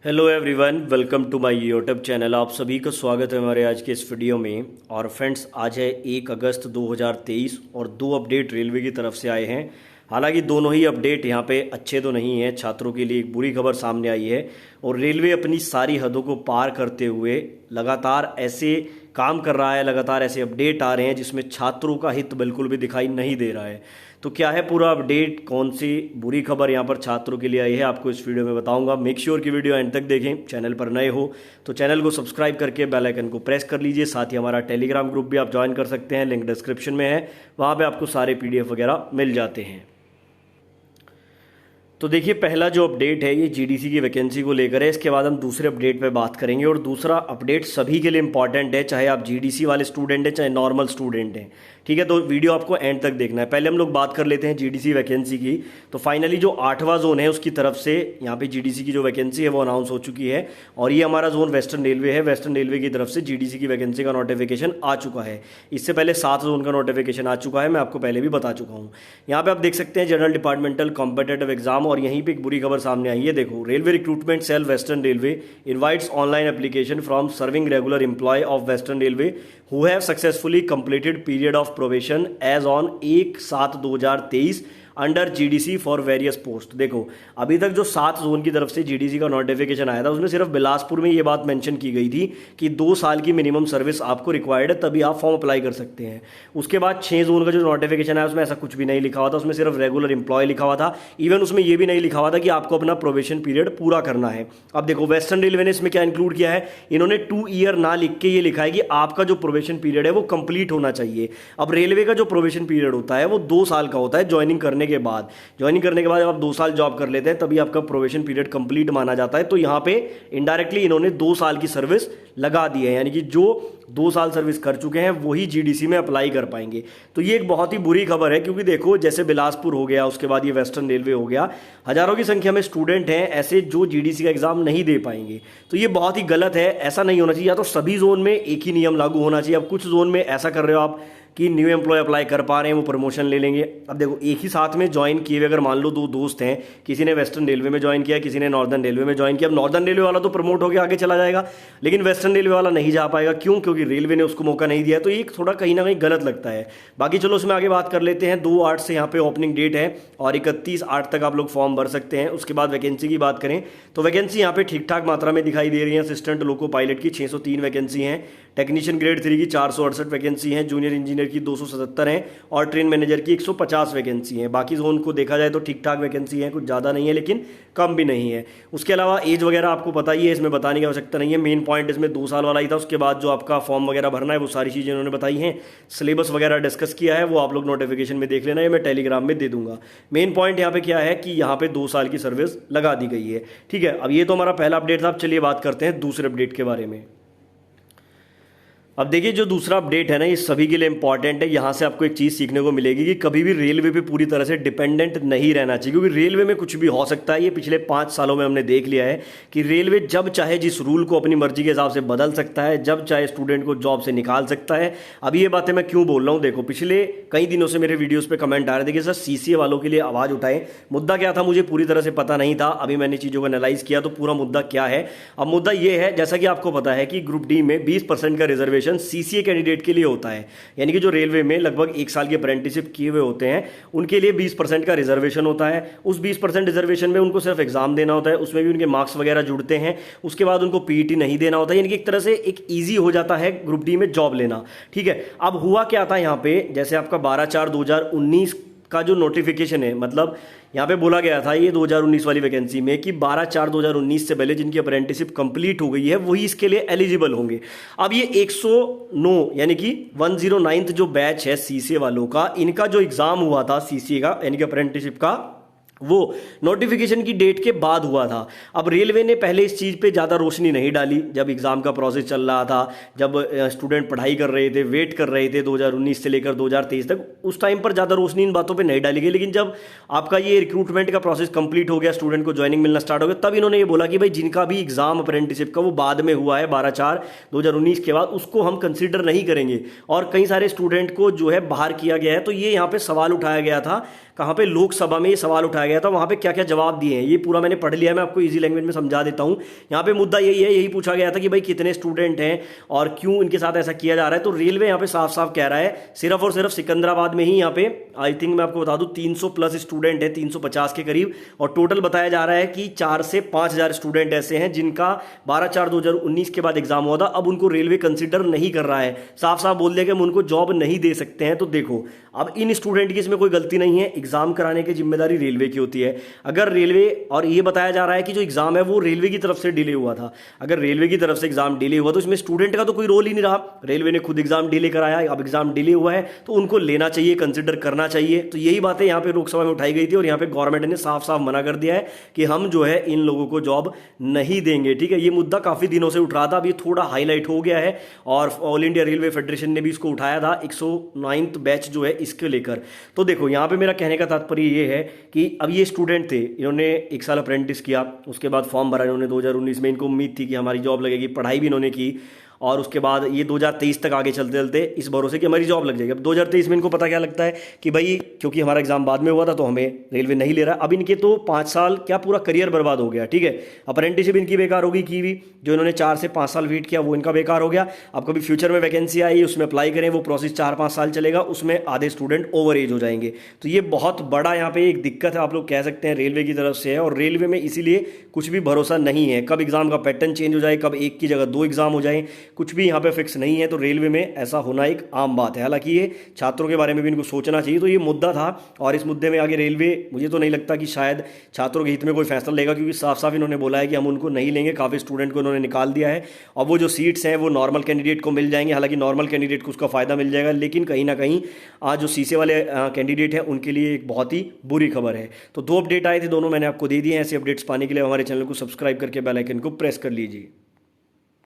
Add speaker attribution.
Speaker 1: Hello everyone, welcome to my YouTube channel. आप सभी का स्वागत है हमारे आज के इस वीडियो में। और फ्रेंड्स, आज है 1 अगस्त 2023 और दो अपडेट रेलवे की तरफ से आए हैं। हालांकि दोनों ही अपडेट यहाँ पे अच्छे तो नहीं हैं। छात्रों के लिए एक बुरी खबर सामने आई है और रेलवे अपनी सारी हदों को पार करते हुए लगातार ऐसे काम कर रहा है, लगातार ऐसे अपडेट आ रहे हैं जिसमें छात्रों का हित बिल्कुल भी दिखाई नहीं दे रहा है। तो क्या है पूरा अपडेट, कौन सी बुरी खबर यहाँ पर छात्रों के लिए आई है, आपको इस वीडियो में बताऊंगा। मेक श्योर कि वीडियो एंड तक देखें। चैनल पर नए हो तो चैनल को सब्सक्राइब करके बेल आइकन को प्रेस कर लीजिए। साथ ही हमारा टेलीग्राम ग्रुप भी आप ज्वाइन कर सकते हैं, लिंक डिस्क्रिप्शन में है। वहाँ पे आपको सारे PDF वगैरह मिल जाते हैं। तो देखिए, पहला जो अपडेट है ये GDC की वैकेंसी को लेकर है। इसके बाद हम दूसरे अपडेट पे बात करेंगे और दूसरा अपडेट सभी के लिए इंपॉर्टेंट है, चाहे आप GDC वाले स्टूडेंट हैं चाहे नॉर्मल स्टूडेंट हैं। ठीक है, तो वीडियो आपको एंड तक देखना है। पहले हम लोग बात कर लेते हैं GDC वैकेंसी की। तो फाइनली जो 8वां जोन है उसकी तरफ से यहाँ पे GDC की जो वैकेंसी है वो अनाउंस हो चुकी है और ये हमारा जोन वेस्टर्न रेलवे है। वेस्टर्न रेलवे की तरफ से GDC की वैकेंसी का नोटिफिकेशन आ चुका है। इससे पहले 7 जोन का नोटिफिकेशन आ चुका है, मैं आपको पहले भी बता चुका हूँ। यहाँ पे आप देख सकते हैं जनरल डिपार्टमेंटल कॉम्पिटिटिव एग्जाम, और यहीं पर एक बुरी खबर सामने आई है। देखो, railway recruitment cell western railway invites online application from serving regular employ of western railway who have successfully completed period of probation as on 1/7/2023 under GDC for various post. देखो, अभी तक जो 7 जोन की तरफ से GDC का notification आया था उसमें सिर्फ बिलासपुर में ये बात मेंशन की गई थी कि 2 साल की मिनिमम सर्विस आपको रिक्वायर्ड है, तभी आप फॉर्म अप्लाई कर सकते हैं। उसके बाद 6 जोन का जो नोटिफिकेशन आया उसमें ऐसा कुछ भी नहीं लिखा हुआ था, उसमें सिर्फ रेगुलर एम्प्लॉय लिखा हुआ था। इवन उसमें ये भी नहीं लिखा हुआ था कि आपको अपना प्रोबेशन पीरियड पूरा करना है। अब देखो, वेस्टर्न रेलवे ने इसमें क्या इंक्लूड किया है, इन्होंने 2 ईयर ना लिख के ये लिखा है कि आपका जो प्रोबेशन पीरियड है वो कंप्लीट होना चाहिए। अब रेलवे का जो प्रोबेशन पीरियड होता है वो 2 साल का होता है ज्वाइनिंग करने के बाद। ज्वाइनिंग करने के बाद जब आप 2 साल जॉब कर लेते हैं तभी आपका प्रोबेशन पीरियड कंप्लीट माना जाता है। तो यहाँ पे इनडायरेक्टली इन्होंने 2 साल की सर्विस लगा दी है, यानी कि जो 2 साल सर्विस कर चुके हैं वही GDC में अप्लाई कर पाएंगे। तो ये एक बहुत ही बुरी खबर है, क्योंकि देखो, जैसे बिलासपुर हो गया, उसके बाद ये वेस्टर्न रेलवे हो गया, हजारों की संख्या में स्टूडेंट हैं ऐसे जो GDC का एग्जाम नहीं दे पाएंगे। तो ये बहुत ही गलत है, ऐसा नहीं होना चाहिए। या तो सभी जोन में एक ही नियम लागू होना चाहिए। अब कुछ जोन में ऐसा कर रहे हो आप कि न्यू एम्प्लॉय अप्लाई कर पा रहे हैं, वो प्रमोशन ले लेंगे। अब देखो, एक ही साथ में ज्वाइन किए हुए अगर मान लो 2 दोस्त हैं, किसी ने वेस्टर्न रेलवे में ज्वाइन किया, किसी ने नॉर्दर्न रेलवे में ज्वाइन किया। अब नॉर्दर्न रेलवे वाला तो प्रमोट होकर आगे चला जाएगा, लेकिन वेस्टर्न रेलवे वाला नहीं जा पाएगा। क्यों? क्योंकि रेलवे ने उसको मौका नहीं दिया। तो ये थोड़ा कहीं ना कहीं गलत लगता है। बाकी चलो उसमें आगे बात कर लेते हैं। 2/8 से यहाँ पे ओपनिंग डेट है और 31/8 तक आप लोग फॉर्म भर सकते हैं। उसके बाद वैकेंसी की बात करें तो वैकेंसी यहाँ पे ठीक ठाक मात्रा में दिखाई दे रही है। असिस्टेंट लोको पायलट की 603 वैकेंसी हैं, टेक्नीशियन ग्रेड 3 की 468 वैकेंसी हैं, जूनियर इंजीनियर की 277 हैं और ट्रेन मैनेजर की 150 वैकेंसी हैं। बाकी जोन को देखा जाए तो ठीक ठाक वैकेंसी है, कुछ ज़्यादा नहीं है लेकिन कम भी नहीं है। उसके अलावा एज वगैरह आपको पता ही है, इसमें बताने की आवश्यकता नहीं है। मेन पॉइंट इसमें 2 साल वाला ही था। उसके बाद जो आपका फॉर्म वगैरह भरना है वो सारी चीज़ें उन्होंने बताई हैं। सिलेबस वगैरह डिस्कस किया है, वो आप लोग नोटिफिकेशन में देख लेना, ये मैं टेलीग्राम में दे दूंगा। मेन पॉइंट यहाँ पे क्या है कि यहाँ पे 2 साल की सर्विस लगा दी गई है। ठीक है, अब ये तो हमारा पहला अपडेट था। अब चलिए बात करते हैं दूसरे अपडेट के बारे में। अब देखिए, जो दूसरा अपडेट है ना, ये सभी के लिए इंपॉर्टेंट है। यहाँ से आपको एक चीज़ सीखने को मिलेगी कि कभी भी रेलवे पे पूरी तरह से डिपेंडेंट नहीं रहना चाहिए, क्योंकि रेलवे में कुछ भी हो सकता है। ये पिछले 5 सालों में हमने देख लिया है कि रेलवे जब चाहे जिस रूल को अपनी मर्जी के हिसाब से बदल सकता है, जब चाहे स्टूडेंट को जॉब से निकाल सकता है। अब ये बातें मैं क्यों बोल रहा हूँ, देखो, पिछले कई दिनों से मेरे वीडियोज़ पर कमेंट आ रहे थे कि सर CCA वालों के लिए आवाज़ उठाएं। मुद्दा क्या था मुझे पूरी तरह से पता नहीं था। अभी मैंने चीज़ों को एनालाइज किया तो पूरा मुद्दा क्या है। अब मुद्दा ये है, जैसा कि आपको पता है कि ग्रुप D में 20% का रिजर्वेशन CCA कैंडिडेट के लिए होता है। यानी कि जो रेलवे में लगभग 1 साल की अप्रेंटिसशिप किए हुए होते हैं उनके लिए 20% का रिजर्वेशन होता है। उस 20% रिजर्वेशन में उनको सिर्फ एग्जाम देना होता है, उसमें भी उनके मार्क्स वगैरह जुड़ते हैं। उसके बाद उनको PET नहीं देना होता है, यानी कि एक तरह से एक ईजी हो जाता है ग्रुप D में जॉब लेना। ठीक है, अब हुआ क्या था यहाँ पे, जैसे आपका 12/4/2019 का जो नोटिफिकेशन है, मतलब यहाँ पे बोला गया था ये 2019 वाली वैकेंसी में कि 12/4/2019 से पहले जिनकी अप्रेंटिसशिप कंप्लीट हो गई है वही इसके लिए एलिजिबल होंगे। अब ये 109 यानी कि 109th जो बैच है CCA वालों का, इनका जो एग्जाम हुआ था CCA का यानी कि अप्रेंटिसशिप का, वो नोटिफिकेशन की डेट के बाद हुआ था। अब रेलवे ने पहले इस चीज़ पे ज़्यादा रोशनी नहीं डाली जब एग्ज़ाम का प्रोसेस चल रहा था, जब स्टूडेंट पढ़ाई कर रहे थे, वेट कर रहे थे 2019 से लेकर 2023 तक, उस टाइम पर ज़्यादा रोशनी इन बातों पे नहीं डाली गई। लेकिन जब आपका ये रिक्रूटमेंट का प्रोसेस कंप्लीट हो गया, स्टूडेंट को ज्वाइनिंग मिलना स्टार्ट हो गया, तब इन्होंने ये बोला कि भाई जिनका भी एग्ज़ाम अप्रेंटिसशिप का वो बाद में हुआ है 12/4/2019 के बाद, उसको हम कंसिडर नहीं करेंगे। और कई सारे स्टूडेंट को जो है बाहर किया गया है। तो ये यहाँ पर सवाल उठाया गया था कहाँ पे लोकसभा में ये सवाल उठाया गया था, वहाँ पे क्या क्या जवाब दिए हैं, ये पूरा मैंने पढ़ लिया है, मैं आपको इजी लैंग्वेज में समझा देता हूँ। यहाँ पे मुद्दा यही है, यही पूछा गया था कि भाई कितने स्टूडेंट हैं और क्यों इनके साथ ऐसा किया जा रहा है। तो रेलवे यहाँ पे साफ साफ कह रहा है सिर्फ और सिर्फ सिकंदराबाद में ही यहाँ पे आई थिंक मैं आपको बता दूं 300 प्लस स्टूडेंट है, 350 के करीब, और टोटल बताया जा रहा है कि 4 से 5,000 स्टूडेंट ऐसे हैं जिनका 12/4/2019 के बाद एग्जाम हुआ था, अब उनको रेलवे कंसिडर नहीं कर रहा है, साफ साफ बोल दिया कि हम उनको जॉब नहीं दे सकते हैं। तो देखो अब इन स्टूडेंट की इसमें कोई गलती नहीं है, एग्जाम कराने की जिम्मेदारी रेलवे की होती है। अगर रेलवे, और ये बताया जा रहा है कि जो एग्जाम है वो रेलवे की तरफ से डिले हुआ था, अगर रेलवे की तरफ से एग्जाम डिले हुआ तो इसमें स्टूडेंट का तो कोई रोल ही नहीं रहा, रेलवे ने खुद एग्जाम डिले कराया, अब एग्जाम डिले हुआ है तो उनको लेना चाहिए, कंसिडर करना चाहिए। तो यही बातें यहाँ पे लोकसभा में उठाई गई थी और यहाँ पे गवर्नमेंट ने साफ साफ मना कर दिया है कि हम जो है इन लोगों को जॉब नहीं देंगे। ठीक है, ये मुद्दा काफी दिनों से उठ रहा था, अब ये थोड़ा हाईलाइट हो गया है और ऑल इंडिया रेलवे फेडरेशन ने भी इसको उठाया था 109th बैच जो है इसके लेकर। तो देखो यहाँ पे मेरा कहने का तात्पर्य ये है कि अब ये स्टूडेंट थे, इन्होंने 1 साल अप्रेंटिस किया, उसके बाद फॉर्म भरा इन्होंने 2019 में, इनको उम्मीद थी कि हमारी जॉब लगेगी, पढ़ाई भी इन्होंने की, और उसके बाद ये 2023 तक आगे चलते चलते इस भरोसे कि हमारी जॉब लग जाएगी। अब 2023 में इनको पता क्या लगता है कि भाई क्योंकि हमारा एग्जाम बाद में हुआ था तो हमें रेलवे नहीं ले रहा। अब इनके तो 5 साल क्या पूरा करियर बर्बाद हो गया। ठीक है, अप्रेंटिसशिप इनकी बेकार होगी की भी, जो इन्होंने 4 से 5 साल वेट किया वो इनका बेकार हो गया। अब कभी फ्यूचर में वैकेंसी आई उसमें अप्लाई करें, वो प्रोसेस 4-5 साल चलेगा, उसमें आधे स्टूडेंट ओवर एज हो जाएंगे। तो ये बहुत बड़ा यहाँ पे एक दिक्कत है, आप लोग कह सकते हैं रेलवे की तरफ से है, और रेलवे में इसीलिए कुछ भी भरोसा नहीं है, कब एग्जाम का पैटर्न चेंज हो जाए, कब एक की जगह 2 एग्जाम हो जाए, कुछ भी यहाँ पे फिक्स नहीं है। तो रेलवे में ऐसा होना एक आम बात है, हालांकि ये छात्रों के बारे में भी इनको सोचना चाहिए। तो ये मुद्दा था और इस मुद्दे में आगे रेलवे, मुझे तो नहीं लगता कि शायद छात्रों के हित में कोई फैसला लेगा, क्योंकि साफ साफ इन्होंने बोला है कि हम उनको नहीं लेंगे, काफ़ी स्टूडेंट को इन्होंने निकाल दिया है, और वो जो सीट्स हैं वो नॉर्मल कैंडिडेट को मिल जाएंगे। हालांकि नॉर्मल कैंडिडेट को उसका फायदा मिल जाएगा, लेकिन कहीं ना कहीं आज जो सीसे वाले कैंडिडेट हैं उनके लिए एक बहुत ही बुरी खबर है। तो 2 अपडेट आए थे, दोनों मैंने आपको दे दिए हैं। ऐसे अपडेट्स पाने के लिए हमारे चैनल को सब्सक्राइब करके बेल आइकन को प्रेस कर लीजिए।